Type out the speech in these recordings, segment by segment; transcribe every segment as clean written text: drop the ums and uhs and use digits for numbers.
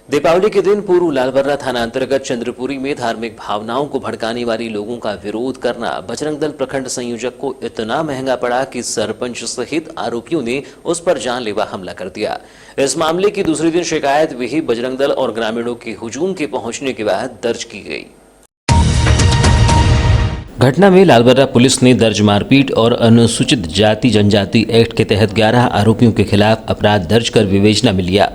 दीपावली के दिन पूर्व लालबर्रा थाना अंतर्गत चंद्रपुरी में धार्मिक भावनाओं को भड़काने वाली लोगों का विरोध करना बजरंग दल प्रखंड संयोजक को इतना महंगा पड़ा कि सरपंच सहित आरोपियों ने उस पर जानलेवा हमला कर दिया। इस मामले की दूसरे दिन शिकायत भी बजरंग दल और ग्रामीणों के हुजूम के पहुंचने के बाद दर्ज की गई। घटना में लालबर्रा पुलिस ने दर्ज मारपीट और अनुसूचित जाति जनजाति एक्ट के तहत 11 आरोपियों के खिलाफ अपराध दर्ज कर विवेचना में लिया।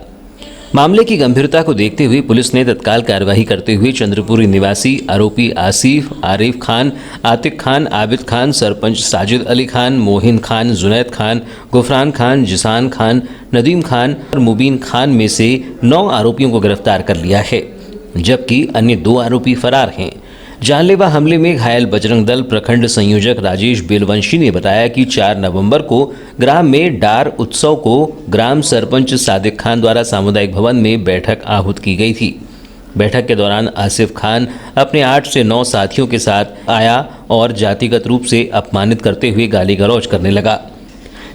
मामले की गंभीरता को देखते हुए पुलिस ने तत्काल कार्रवाई करते हुए चंद्रपुरी निवासी आरोपी आसिफ, आरिफ खान, आतिक खान, आबिद खान, सरपंच साजिद अली खान, मोहिन खान, जुनैद खान, गुफरान खान, जिसान खान, नदीम खान और मुबीन खान में से 9 आरोपियों को गिरफ्तार कर लिया है, जबकि अन्य 2 आरोपी फरार हैं। जानलेवा हमले में घायल बजरंग दल प्रखंड संयोजक राजेश बेलवंशी ने बताया कि 4 नवंबर को ग्राम में डार उत्सव को ग्राम सरपंच सादिक खान द्वारा सामुदायिक भवन में बैठक आहूत की गई थी। बैठक के दौरान आसिफ खान अपने 8 से 9 साथियों के साथ आया और जातिगत रूप से अपमानित करते हुए गाली गलौज करने लगा।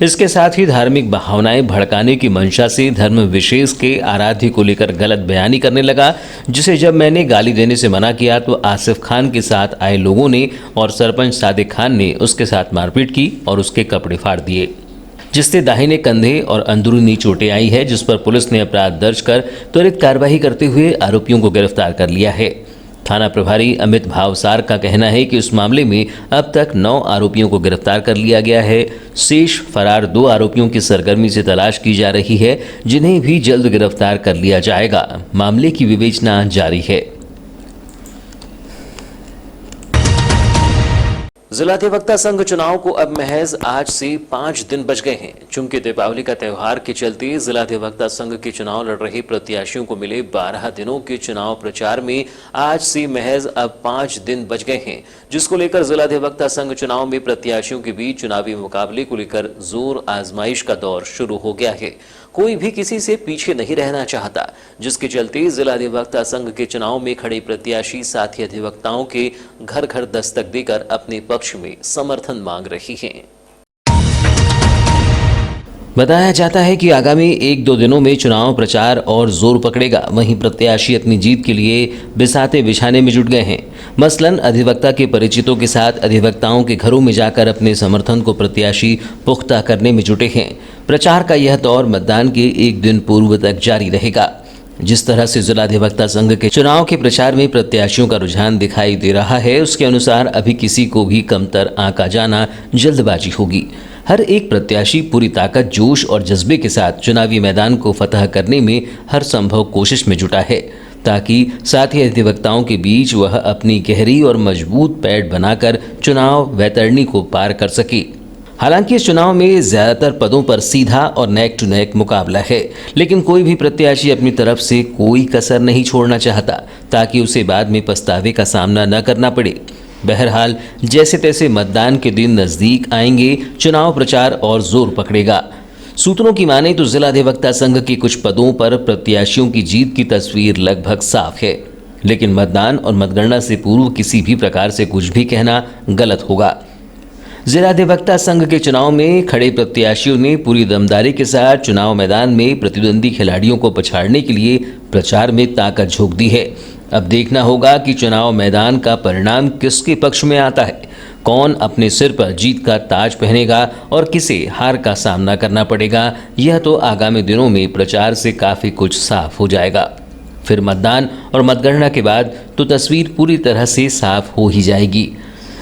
इसके साथ ही धार्मिक भावनाएं भड़काने की मंशा से धर्म विशेष के आराध्य को लेकर गलत बयानी करने लगा, जिसे जब मैंने गाली देने से मना किया तो आसिफ खान के साथ आए लोगों ने और सरपंच सादिक खान ने उसके साथ मारपीट की और उसके कपड़े फाड़ दिए, जिससे दाहिने कंधे और अंदरूनी चोटें आई है, जिस पर पुलिस ने अपराध दर्ज कर त्वरित कार्रवाई करते हुए आरोपियों को गिरफ्तार कर लिया है। थाना प्रभारी अमित भावसार का कहना है कि उस मामले में अब तक 9 आरोपियों को गिरफ्तार कर लिया गया है। शेष फरार 2 आरोपियों की सरगर्मी से तलाश की जा रही है, जिन्हें भी जल्द गिरफ्तार कर लिया जाएगा। मामले की विवेचना जारी है। जिला अधिवक्ता संघ चुनाव को अब महज आज से 5 दिन बच गए हैं। चूंकि दीपावली का त्यौहार के चलते जिला अधिवक्ता संघ के चुनाव लड़ रहे प्रत्याशियों को मिले 12 दिनों के चुनाव प्रचार में आज से महज अब 5 दिन बच गए हैं, जिसको लेकर जिला अधिवक्ता संघ चुनाव में प्रत्याशियों के बीच चुनावी मुकाबले को लेकर जोर आजमाइश का दौर शुरू हो गया है। कोई भी किसी से पीछे नहीं रहना चाहता, जिसके चलते जिला अधिवक्ता संघ के चुनाव में खड़े प्रत्याशी साथी अधिवक्ताओं के घर घर दस्तक देकर अपने पक्ष में समर्थन मांग रही हैं। बताया जाता है कि आगामी 1-2 दिनों में चुनाव प्रचार और जोर पकड़ेगा। वहीं प्रत्याशी अपनी जीत के लिए बिसाते बिछाने में जुट गए हैं। मसलन अधिवक्ता के परिचितों के साथ अधिवक्ताओं के घरों में जाकर अपने समर्थन को प्रत्याशी पुख्ता करने में जुटे हैं। प्रचार का यह दौर मतदान के 1 दिन पूर्व तक जारी रहेगा। जिस तरह से जिला अधिवक्ता संघ के चुनाव के प्रचार में प्रत्याशियों का रुझान दिखाई दे रहा है, उसके अनुसार अभी किसी को भी कमतर आंका जाना जल्दबाजी होगी। हर एक प्रत्याशी पूरी ताकत, जोश और जज्बे के साथ चुनावी मैदान को फतह करने में हर संभव कोशिश में जुटा है, ताकि साथी अधिवक्ताओं के बीच वह अपनी गहरी और मजबूत पैठ बनाकर चुनाव वैतरणी को पार कर सके। हालांकि इस चुनाव में ज्यादातर पदों पर सीधा और नेक टू नेक मुकाबला है, लेकिन कोई भी प्रत्याशी अपनी तरफ से कोई कसर नहीं छोड़ना चाहता, ताकि उसे बाद में पछतावे का सामना न करना पड़े। बहरहाल जैसे तैसे मतदान के दिन नजदीक आएंगे, चुनाव प्रचार और जोर पकड़ेगा। सूत्रों की माने तो जिला अधिवक्ता संघ के कुछ पदों पर प्रत्याशियों की जीत की तस्वीर लगभग साफ है, लेकिन मतदान और मतगणना से पूर्व किसी भी प्रकार से कुछ भी कहना गलत होगा। जिला अधिवक्ता संघ के चुनाव में खड़े प्रत्याशियों ने पूरी दमदारी के साथ चुनाव मैदान में प्रतिद्वंदी खिलाड़ियों को पछाड़ने के लिए प्रचार में ताकत झोंक दी है। अब देखना होगा कि चुनाव मैदान का परिणाम किसके पक्ष में आता है, कौन अपने सिर पर जीत का ताज पहनेगा और किसे हार का सामना करना पड़ेगा। यह तो आगामी दिनों में प्रचार से काफ़ी कुछ साफ हो जाएगा। फिर मतदान और मतगणना के बाद तो तस्वीर पूरी तरह से साफ हो ही जाएगी।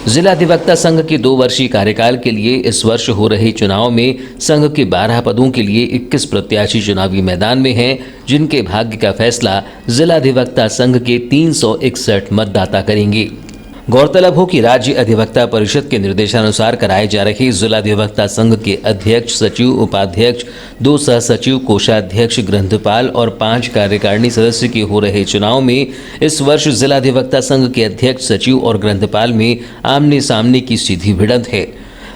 जिला अधिवक्ता संघ के 2 वर्षीय कार्यकाल के लिए इस वर्ष हो रहे चुनाव में संघ के 12 पदों के लिए 21 प्रत्याशी चुनावी मैदान में हैं, जिनके भाग्य का फैसला जिला अधिवक्ता संघ के 361 मतदाता करेंगे। गौरतलब हो कि राज्य अधिवक्ता परिषद के निर्देशानुसार कराए जा रहे जिला अधिवक्ता संघ के अध्यक्ष, सचिव, उपाध्यक्ष, 2 सहसचिव, कोषाध्यक्ष, ग्रंथपाल और 5 कार्यकारिणी सदस्य के हो रहे चुनाव में इस वर्ष जिला अधिवक्ता संघ के अध्यक्ष, सचिव और ग्रंथपाल में आमने सामने की सीधी भिड़ंत है।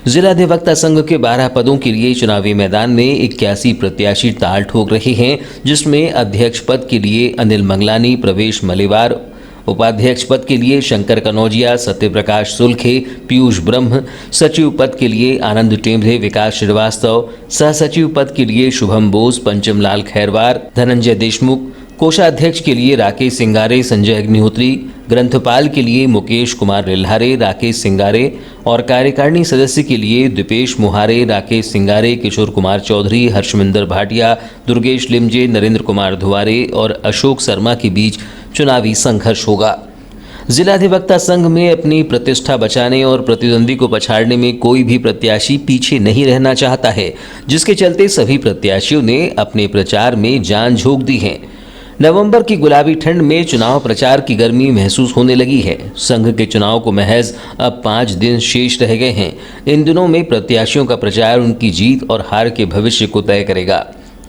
जिला अधिवक्ता संघ के 12 पदों के लिए चुनावी मैदान में 81 प्रत्याशी ताल ठोक रहे हैं, जिसमें अध्यक्ष पद के लिए अनिल मंगलानी, प्रवेश मलेवार, उपाध्यक्ष पद के लिए शंकर कनौजिया, सत्यप्रकाश सुलखे, पीयूष ब्रह्म, सचिव पद के लिए आनंद टेम्भे, विकास श्रीवास्तव, सह सचिव पद के लिए शुभम बोस, पंचम लाल खैरवार, धनंजय देशमुख, कोषाध्यक्ष के लिए राकेश सिंगारे, संजय अग्निहोत्री, ग्रंथपाल के लिए मुकेश कुमार रिल्हारे, राकेश सिंगारे और कार्यकारिणी सदस्य के लिए दीपेश मोहारे, राकेश सिंगारे, किशोर कुमार चौधरी, हर्षमिंदर भाटिया, दुर्गेश लिमजे, नरेंद्र कुमार धुवारे और अशोक शर्मा के बीच चुनावी संघर्ष होगा। जिला अधिवक्ता संघ में अपनी प्रतिष्ठा बचाने और प्रतिद्वंदी को पछाड़ने में कोई भी प्रत्याशी पीछे नहीं रहना चाहता है, जिसके चलते सभी प्रत्याशियों ने अपने प्रचार में जान झोंक दी है। नवंबर की गुलाबी ठंड में चुनाव प्रचार की गर्मी महसूस होने लगी है। संघ के चुनाव को महज अब 5 दिन शेष रह गए हैं। इन दिनों में प्रत्याशियों का प्रचार उनकी जीत और हार के भविष्य को तय करेगा।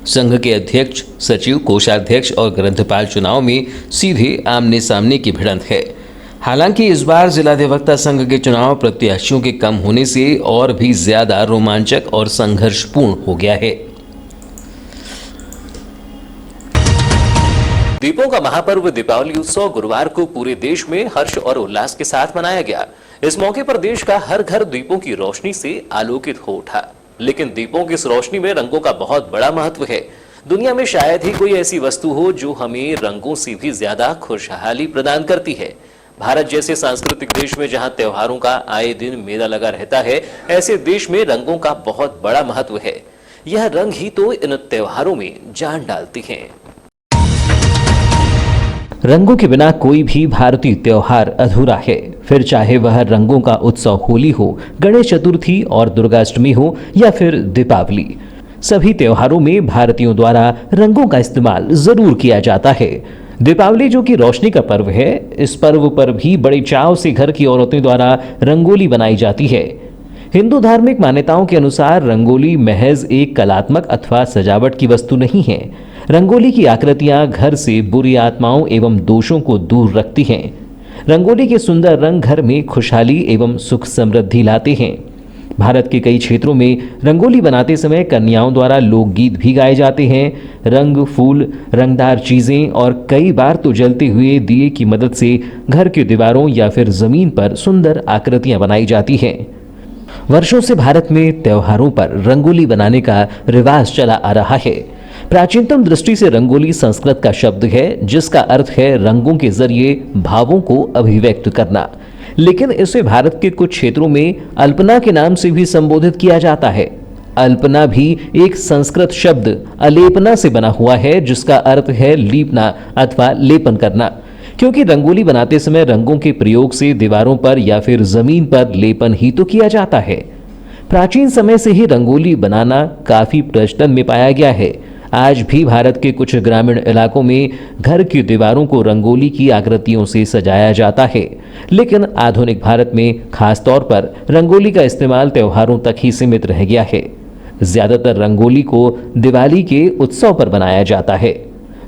संघ के अध्यक्ष, सचिव, कोषाध्यक्ष और ग्रंथपाल चुनाव में सीधे आमने सामने की भिड़ंत है। हालांकि इस बार जिला अधिवक्ता संघ के चुनाव प्रत्याशियों के कम होने से और भी ज्यादा रोमांचक और संघर्षपूर्ण हो गया है। दीपों का महापर्व दीपावली उत्सव गुरुवार को पूरे देश में हर्ष और उल्लास के साथ मनाया गया। इस मौके पर देश का हर घर दीपों की रोशनी से आलोकित हो उठा। लेकिन दीपों की इस रोशनी में रंगों का बहुत बड़ा महत्व है। दुनिया में शायद ही कोई ऐसी वस्तु हो जो हमें रंगों से भी ज्यादा खुशहाली प्रदान करती है। भारत जैसे सांस्कृतिक देश में जहां त्योहारों का आए दिन मेला लगा रहता है, ऐसे देश में रंगों का बहुत बड़ा महत्व है। यह रंग ही तो इन त्योहारों में जान डालती हैं। रंगों के बिना कोई भी भारतीय त्योहार अधूरा है। फिर चाहे वह रंगों का उत्सव होली हो, गणेश चतुर्थी और दुर्गाष्टमी हो या फिर दीपावली, सभी त्योहारों में भारतीयों द्वारा रंगों का इस्तेमाल जरूर किया जाता है। दीपावली जो कि रोशनी का पर्व है, इस पर्व पर भी बड़े चाव से घर की औरतों द्वारा रंगोली बनाई जाती है। हिंदू धार्मिक मान्यताओं के अनुसार रंगोली महज एक कलात्मक अथवा सजावट की वस्तु नहीं है। रंगोली की आकृतियां घर से बुरी आत्माओं एवं दोषों को दूर रखती हैं। रंगोली के सुंदर रंग घर में खुशहाली एवं सुख समृद्धि लाते हैं। भारत के कई क्षेत्रों में रंगोली बनाते समय कन्याओं द्वारा लोकगीत भी गाए जाते हैं। रंग, फूल, रंगदार चीजें और कई बार तो जलते हुए दिए की मदद से घर की दीवारों या फिर जमीन पर सुंदर आकृतियां बनाई जाती हैं। वर्षों से भारत में त्योहारों पर रंगोली बनाने का रिवाज चला आ रहा है। प्राचीनतम दृष्टि से रंगोली संस्कृत का शब्द है, जिसका अर्थ है रंगों के जरिए भावों को अभिव्यक्त करना। लेकिन इसे भारत के कुछ क्षेत्रों में अल्पना के नाम से भी संबोधित किया जाता है। अल्पना भी एक संस्कृत शब्द अलेपना से बना हुआ है, जिसका अर्थ है लीपना अथवा लेपन करना। क्योंकि रंगोली बनाते समय रंगों के प्रयोग से दीवारों पर या फिर जमीन पर लेपन ही तो किया जाता है। प्राचीन समय से ही रंगोली बनाना काफी प्रचलन में पाया गया है। आज भी भारत के कुछ ग्रामीण इलाकों में घर की दीवारों को रंगोली की आकृतियों से सजाया जाता है। लेकिन आधुनिक भारत में खास तौर पर रंगोली का इस्तेमाल त्योहारों तक ही सीमित रह गया है। ज्यादातर रंगोली को दिवाली के उत्सव पर बनाया जाता है।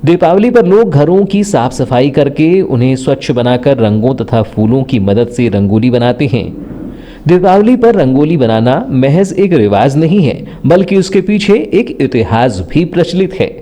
दीपावली पर लोग घरों की साफ सफाई करके उन्हें स्वच्छ बनाकर रंगों तथा फूलों की मदद से रंगोली बनाते हैं। दीपावली पर रंगोली बनाना महज एक रिवाज नहीं है, बल्कि उसके पीछे एक इतिहास भी प्रचलित है।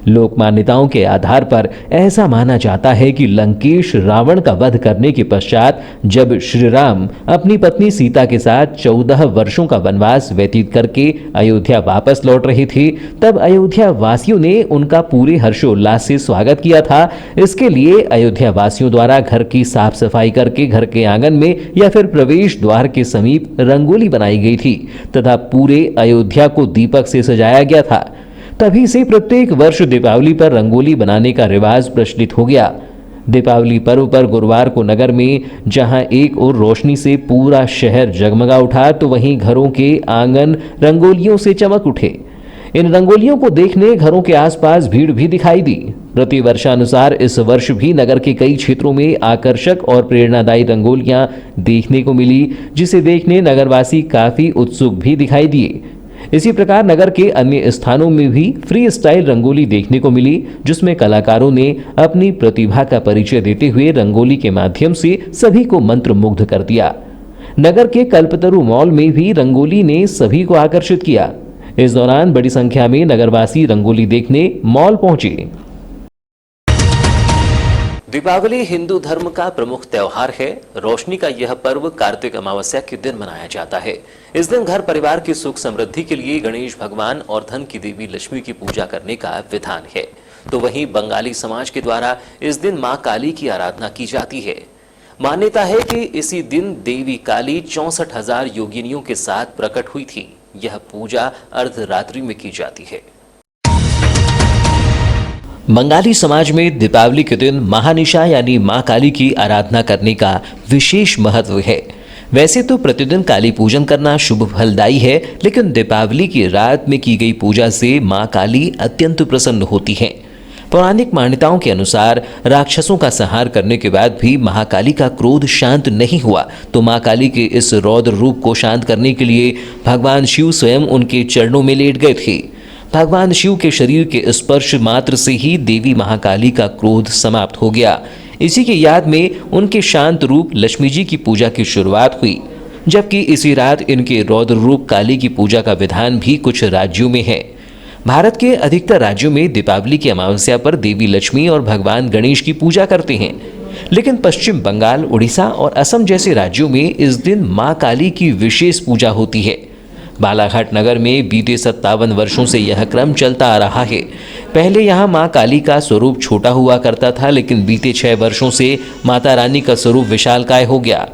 लोक मान्यताओं के आधार पर ऐसा माना जाता है कि लंकेश रावण का वध करने के पश्चात जब श्री राम अपनी पत्नी सीता के साथ 14 वर्षों का वनवास व्यतीत करके अयोध्या वापस लौट रहे थे, तब अयोध्या वासियों ने उनका पूरे हर्षोल्लास से स्वागत किया था। इसके लिए अयोध्या वासियों द्वारा घर की साफ सफाई करके घर के आंगन में या फिर प्रवेश द्वार के समीप रंगोली बनाई गई थी तथा पूरे अयोध्या को दीपक से सजाया गया था। तभी से प्रत्येक वर्ष दीपावली पर रंगोली बनाने का रिवाज प्रचलित हो गया। दीपावली पर्व पर गुरुवार को नगर में जहां एक ओर रोशनी से पूरा शहर जगमगा उठा, तो वहीं घरों के आंगन रंगोलियों से चमक उठे। इन रंगोलियों को देखने घरों के आसपास भीड़ भी दिखाई दी। प्रति वर्षानुसार इस वर्ष भी नगर के कई क्षेत्रों में आकर्षक और प्रेरणादायी रंगोलियां देखने को मिली, जिसे देखने नगरवासी काफी उत्सुक भी दिखाई दिए। इसी प्रकार नगर के अन्य स्थानों में भी फ्री स्टाइल रंगोली देखने को मिली, जिसमें कलाकारों ने अपनी प्रतिभा का परिचय देते हुए रंगोली के माध्यम से सभी को मंत्रमुग्ध कर दिया। नगर के कल्पतरु मॉल में भी रंगोली ने सभी को आकर्षित किया। इस दौरान बड़ी संख्या में नगरवासी रंगोली देखने मॉल पहुंचे। दीपावली हिंदू धर्म का प्रमुख त्योहार है। रोशनी का यह पर्व कार्तिक अमावस्या के दिन मनाया जाता है। इस दिन घर परिवार की सुख समृद्धि के लिए गणेश भगवान और धन की देवी लक्ष्मी की पूजा करने का विधान है। तो वहीं बंगाली समाज के द्वारा इस दिन मां काली की आराधना की जाती है। मान्यता है कि इसी दिन देवी काली 64,000 योगिनियों के साथ प्रकट हुई थी। यह पूजा अर्धरात्रि में की जाती है। बंगाली समाज में दीपावली के दिन महानिशा यानी मां काली की आराधना करने का विशेष महत्व है। वैसे तो प्रतिदिन काली पूजन करना शुभ फलदायी है, लेकिन दीपावली की रात में की गई पूजा से मां काली अत्यंत प्रसन्न होती हैं। पौराणिक मान्यताओं के अनुसार राक्षसों का संहार करने के बाद भी महाकाली का क्रोध शांत नहीं हुआ, तो मां काली के इस रौद्र रूप को शांत करने के लिए भगवान शिव स्वयं उनके चरणों में लेट गए थे। भगवान शिव के शरीर के स्पर्श मात्र से ही देवी महाकाली का क्रोध समाप्त हो गया। इसी की याद में उनके शांत रूप लक्ष्मी जी की पूजा की शुरुआत हुई, जबकि इसी रात इनके रौद्र रूप काली की पूजा का विधान भी कुछ राज्यों में है। भारत के अधिकतर राज्यों में दीपावली की अमावस्या पर देवी लक्ष्मी और भगवान गणेश की पूजा करते हैं, लेकिन पश्चिम बंगाल, उड़ीसा और असम जैसे राज्यों में इस दिन मां काली की विशेष पूजा होती है। बालाघाट नगर में बीते 57 वर्षों से यह क्रम चलता आ रहा है। पहले यहाँ मां काली का स्वरूप छोटा हुआ करता था, लेकिन बीते 6 वर्षों से माता रानी का स्वरूप विशालकाय हो गया।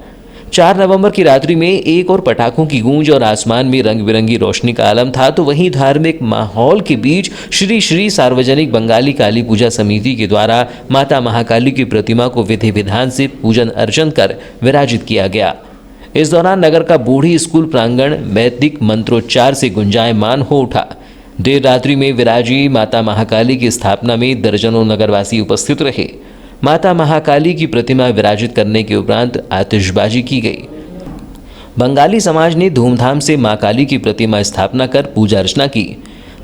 4 नवंबर की रात्रि में एक और पटाखों की गूंज और आसमान में रंग बिरंगी रोशनी का आलम था, तो वहीं धार्मिक माहौल के बीच श्री श्री सार्वजनिक बंगाली काली पूजा समिति के द्वारा माता महाकाली की प्रतिमा को विधि विधान से पूजन अर्चन कर विराजित किया गया। इस दौरान नगर का बूढ़ी स्कूल प्रांगण वैदिक मंत्रोच्चार से गुंजायमान हो उठा। देर रात्रि में विराजी माता महाकाली की स्थापना में दर्जनों नगरवासी उपस्थित रहे। माता महाकाली की प्रतिमा विराजित करने के उपरांत आतिशबाजी की गई। बंगाली समाज ने धूमधाम से मां काली की प्रतिमा स्थापना कर पूजा अर्चना की।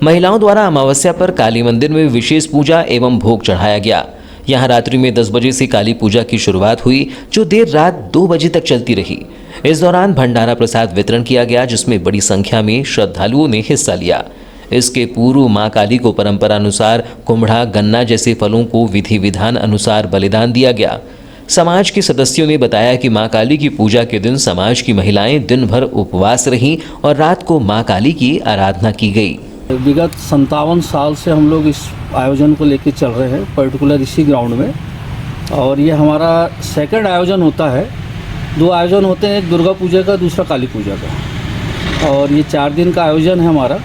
महिलाओं द्वारा अमावस्या पर काली मंदिर में विशेष पूजा एवं भोग चढ़ाया गया। यहाँ रात्रि में 10 बजे से काली पूजा की शुरुआत हुई, जो देर रात 2 बजे तक चलती रही। इस दौरान भंडारा प्रसाद वितरण किया गया, जिसमें बड़ी संख्या में श्रद्धालुओं ने हिस्सा लिया। इसके पूर्व मां काली को परंपरा अनुसार कुम्हड़ा, गन्ना जैसे फलों को विधि विधान अनुसार बलिदान दिया गया। समाज के सदस्यों ने बताया कि मां काली की पूजा के दिन समाज की महिलाएं दिन भर उपवास रहीं और रात को मां काली की आराधना की गई। विगत 57 साल से हम लोग इस आयोजन को लेकर चल रहे हैं, पर्टिकुलर इसी ग्राउंड में, और ये हमारा सेकंड आयोजन होता है। 2 आयोजन होते हैं, एक दुर्गा पूजा का, दूसरा काली पूजा का, और ये 4 दिन का आयोजन है हमारा।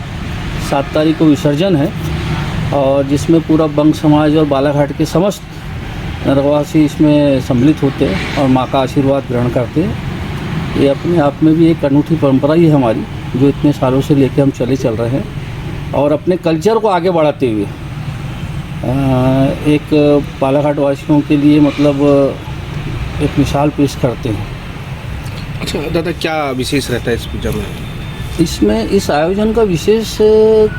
7 तारीख को विसर्जन है, और जिसमें पूरा बंग समाज और बालाघाट के समस्त नगरवासी इसमें सम्मिलित होते हैं और माँ का आशीर्वाद ग्रहण करते हैं। ये अपने आप में भी एक अनूठी परंपरा ही है हमारी, जो इतने सालों से लेकर हम चल रहे हैं, और अपने कल्चर को आगे बढ़ाते हुए एक बालाघाट वासियों के लिए मतलब एक मिसाल पेश करते हैं। अच्छा दादा, क्या विशेष रहता है इस पूजा में? इसमें इस आयोजन का विशेष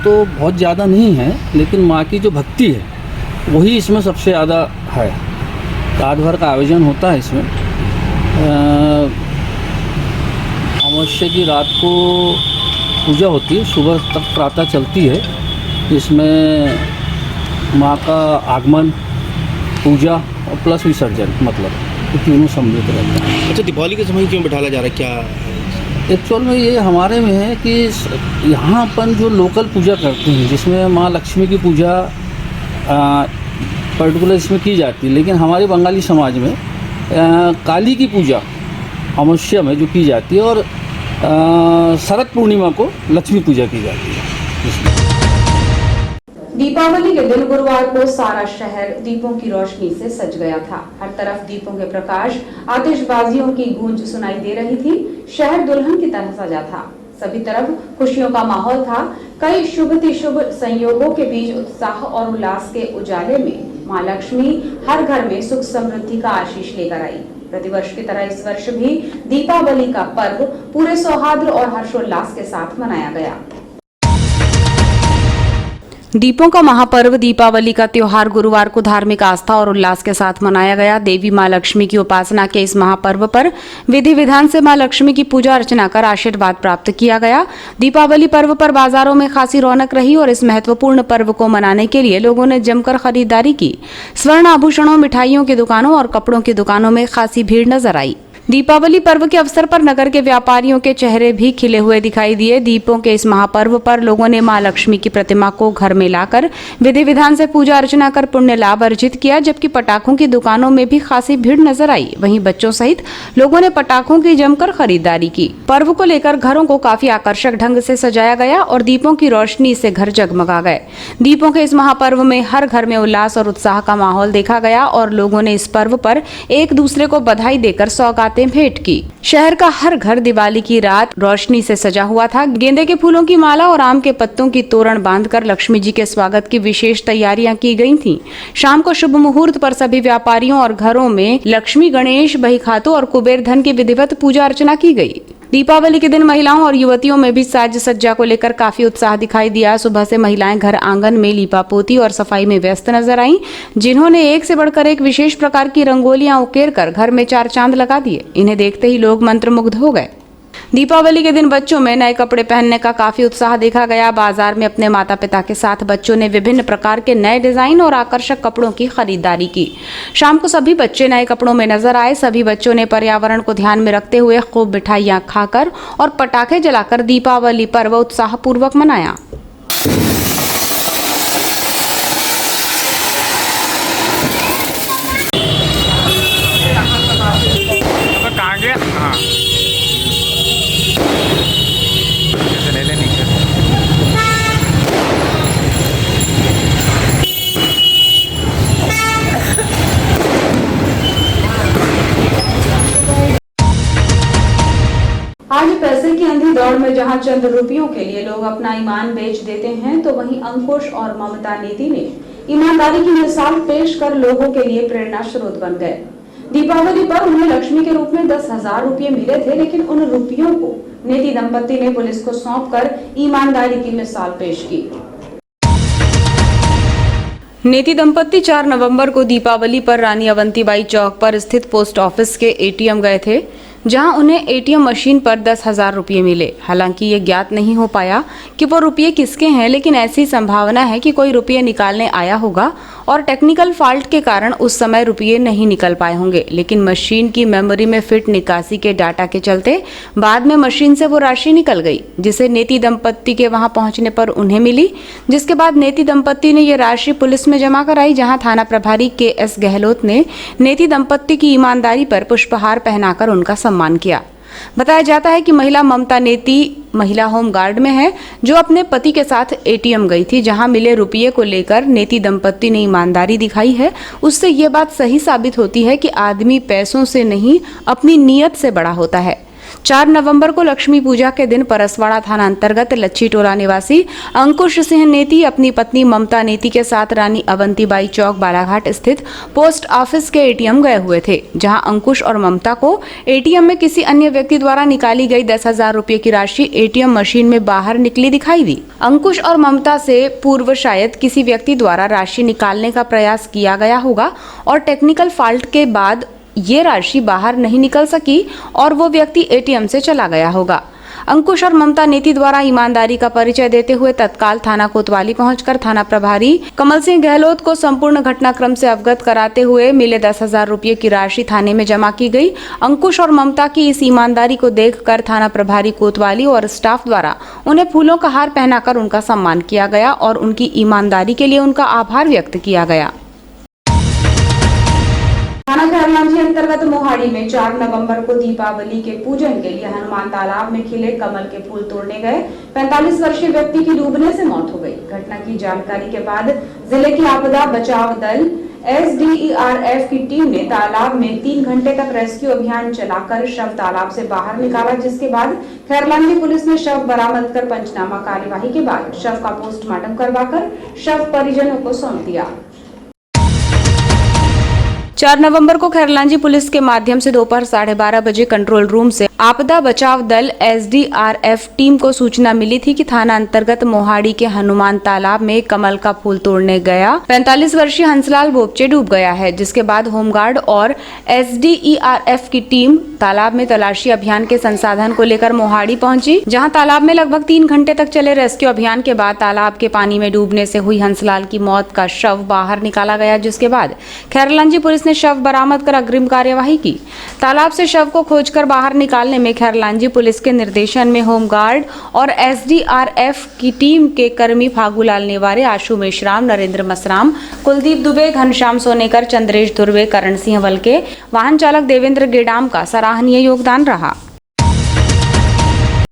तो बहुत ज़्यादा नहीं है, लेकिन माँ की जो भक्ति है वही इसमें सबसे ज़्यादा है। रात भर का आयोजन होता है इसमें। अमावस्या की रात को पूजा होती है, सुबह तक प्रातः चलती है। इसमें माँ का आगमन, पूजा और प्लस विसर्जन, मतलब ये तीनों सम्मिलित रहता है। अच्छा, दीपावली के समय क्यों बिठाया जा रहा है, क्या एक्चुअल में ये हमारे में है कि यहाँ अपन जो लोकल पूजा करते हैं, जिसमें माँ लक्ष्मी की पूजा पर्टिकुलर इसमें की जाती है, लेकिन हमारे बंगाली समाज में काली की पूजा अमावस्या में जो की जाती है, और शरद पूर्णिमा को लक्ष्मी पूजा की जाती है। दीपावली के दिन गुरुवार को सारा शहर दीपों की रोशनी से सज गया था। हर तरफ दीपों के प्रकाश, आतिशबाजियों की गूंज सुनाई दे रही थी। शहर दुल्हन की तरह सजा था। सभी तरफ खुशियों का माहौल था। कई शुभ संयोगों के बीच उत्साह और उल्लास के उजाले में मां लक्ष्मी हर घर में सुख समृद्धि का आशीष लेकर आई। प्रतिवर्ष की तरह इस वर्ष भी दीपावली का पर्व पूरे सौहार्द और हर्षोल्लास के साथ मनाया गया। दीपों का महापर्व दीपावली का त्योहार गुरुवार को धार्मिक आस्था और उल्लास के साथ मनाया गया। देवी मां लक्ष्मी की उपासना के इस महापर्व पर विधि विधान से मां लक्ष्मी की पूजा अर्चना कर आशीर्वाद प्राप्त किया गया। दीपावली पर्व पर बाजारों में खासी रौनक रही और इस महत्वपूर्ण पर्व को मनाने के लिए लोगों ने जमकर खरीदारी की। स्वर्ण आभूषणों, मिठाइयों की दुकानों और कपड़ों की दुकानों में खासी भीड़ नजर आई। दीपावली पर्व के अवसर पर नगर के व्यापारियों के चेहरे भी खिले हुए दिखाई दिए। दीपों के इस महापर्व पर लोगों ने मां लक्ष्मी की प्रतिमा को घर में लाकर विधि विधान से पूजा अर्चना कर पुण्य लाभ अर्जित किया, जबकि पटाखों की दुकानों में भी खासी भीड़ नजर आई। वहीं बच्चों सहित लोगों ने पटाखों की जमकर खरीदारी की। पर्व को लेकर घरों को काफी आकर्षक ढंग से सजाया गया और दीपों की रोशनी से घर जगमगा गए। दीपों के इस महापर्व में हर घर में उल्लास और उत्साह का माहौल देखा गया और लोगों ने इस पर्व पर एक दूसरे को बधाई देकर सौगातें भेंट की। शहर का हर घर दिवाली की रात रोशनी से सजा हुआ था। गेंदे के फूलों की माला और आम के पत्तों की तोरण बांधकर लक्ष्मी जी के स्वागत की विशेष तैयारियां की गई थीं। शाम को शुभ मुहूर्त पर सभी व्यापारियों और घरों में लक्ष्मी, गणेश, बहीखातों और कुबेर धन की विधिवत पूजा अर्चना की गई। दीपावली के दिन महिलाओं और युवतियों में भी साज सज्जा को लेकर काफी उत्साह दिखाई दिया। सुबह से महिलाएं घर आंगन में लीपापोती और सफाई में व्यस्त नजर आईं, जिन्होंने एक से बढ़कर एक विशेष प्रकार की रंगोलियां उकेर कर घर में चार चांद लगा दिए। इन्हें देखते ही लोग मंत्रमुग्ध हो गए। दीपावली के दिन बच्चों में नए कपड़े पहनने का काफी उत्साह देखा गया। बाजार में अपने माता पिता के साथ बच्चों ने विभिन्न प्रकार के नए डिजाइन और आकर्षक कपड़ों की खरीदारी की। शाम को सभी बच्चे नए कपड़ों में नजर आए। सभी बच्चों ने पर्यावरण को ध्यान में रखते हुए खूब मिठाइयां खाकर और पटाखे जलाकर दीपावली पर्व उत्साहपूर्वक मनाया। आज पैसे की अंधी दौड़ में जहां चंद रुपयों के लिए लोग अपना ईमान बेच देते हैं, तो वहीं अंकुश और ममता नेती ने ईमानदारी की मिसाल पेश कर लोगों के लिए प्रेरणा स्रोत बन गए। दीपावली पर उन्हें लक्ष्मी के रूप में 10,000 रुपये मिले थे, लेकिन उन रुपयों को नेती दंपति ने पुलिस को सौंपकर ईमानदारी की मिसाल पेश की। नेती दंपति 4 नवंबर को दीपावली पर रानी अवंतीबाई चौक पर स्थित पोस्ट ऑफिस के एटीएम गए थे, जहां उन्हें एटीएम मशीन पर 10,000 रुपये मिले। हालांकि ये ज्ञात नहीं हो पाया कि वो रुपये किसके हैं, लेकिन ऐसी संभावना है कि कोई रुपये निकालने आया होगा और टेक्निकल फॉल्ट के कारण उस समय रुपये नहीं निकल पाए होंगे। लेकिन मशीन की मेमोरी में फिट निकासी के डाटा के चलते बाद में मशीन से वो राशि निकल गई, जिसे नेती दंपति के वहां पहुंचने पर उन्हें मिली। जिसके बाद नेती दंपति ने ये राशि पुलिस में जमा कराई, जहां थाना प्रभारी KS गहलोत ने नेती दंपति की ईमानदारी पर पुष्पहार पहनाकर उनका सम्मान किया। बताया जाता है कि महिला ममता नेती महिला होम गार्ड में है, जो अपने पति के साथ एटीएम गई थी, जहां मिले रुपये को लेकर नेती दंपति ने ईमानदारी दिखाई है। उससे ये बात सही साबित होती है कि आदमी पैसों से नहीं, अपनी नीयत से बड़ा होता है। 4 नवंबर को लक्ष्मी पूजा के दिन परसवाड़ा थाना अंतर्गत लच्छी टोला निवासी अंकुश सिंह नेती अपनी पत्नी ममता नेती के साथ रानी अवंतीबाई चौक बालाघाट स्थित पोस्ट ऑफिस के एटीएम गए हुए थे, जहां अंकुश और ममता को एटीएम में किसी अन्य व्यक्ति द्वारा निकाली गई 10,000 रुपये की राशि एटीएम मशीन में बाहर निकली दिखाई दी। अंकुश और ममता से पूर्व शायद किसी व्यक्ति द्वारा राशि निकालने का प्रयास किया गया होगा और टेक्निकल फॉल्ट के बाद ये राशि बाहर नहीं निकल सकी और वो व्यक्ति एटीएम से चला गया होगा। अंकुश और ममता नेती द्वारा ईमानदारी का परिचय देते हुए तत्काल थाना कोतवाली पहुंचकर थाना प्रभारी कमल सिंह गहलोत को संपूर्ण घटनाक्रम से अवगत कराते हुए मिले 10,000 रुपये की राशि थाने में जमा की गई। अंकुश और ममता की इस ईमानदारी को देखकर थाना प्रभारी कोतवाली और स्टाफ द्वारा उन्हें फूलों का हार पहनाकर उनका सम्मान किया गया और उनकी ईमानदारी के लिए उनका आभार व्यक्त किया गया। थाना खैरलांजी अंतर्गत मोहाड़ी में 4 नवंबर को दीपावली के पूजन के लिए हनुमान तालाब में खिले कमल के फूल तोड़ने गए 45 वर्षीय व्यक्ति की डूबने से मौत हो गई। घटना की जानकारी के बाद जिले की आपदा बचाव दल SDERF की टीम ने तालाब में 3 घंटे तक रेस्क्यू अभियान चलाकर शव तालाब से बाहर निकाला, जिसके बाद खैरलांजी पुलिस ने शव बरामद कर पंचनामा कार्यवाही के बाद शव का पोस्टमार्टम करवाकर शव परिजनों को सौंप दिया। 4 नवंबर को खैरलांजी पुलिस के माध्यम से दोपहर 12:30 बजे कंट्रोल रूम से आपदा बचाव दल SDRF टीम को सूचना मिली थी कि थाना अंतर्गत मोहाड़ी के हनुमान तालाब में कमल का फूल तोड़ने गया 45 वर्षीय हंसलाल बोपचे डूब गया है। जिसके बाद होमगार्ड और SDERF की टीम तालाब में तलाशी अभियान के संसाधन को लेकर मोहाड़ी पहुंची, जहां तालाब में लगभग 3 घंटे तक चले रेस्क्यू अभियान के बाद तालाब के पानी में डूबने से हुई हंसलाल की मौत का शव बाहर निकाला गया। जिसके बाद खैरलांजी पुलिस पुलिस ने शव बरामद कर अग्रिम कार्यवाही की। तालाब से शव को खोजकर बाहर निकालने में खैरलांजी पुलिस के निर्देशन में होमगार्ड और एसडीआरएफ की टीम के कर्मी फागूलाल नेवारे, आशु मेश्राम, नरेंद्र मसराम, कुलदीप दुबे, घनश्याम सोनेकर, चंद्रेश धुर्वे, करण सिंह वलके, वाहन चालक देवेंद्र गेडाम का सराहनीय योगदान रहा।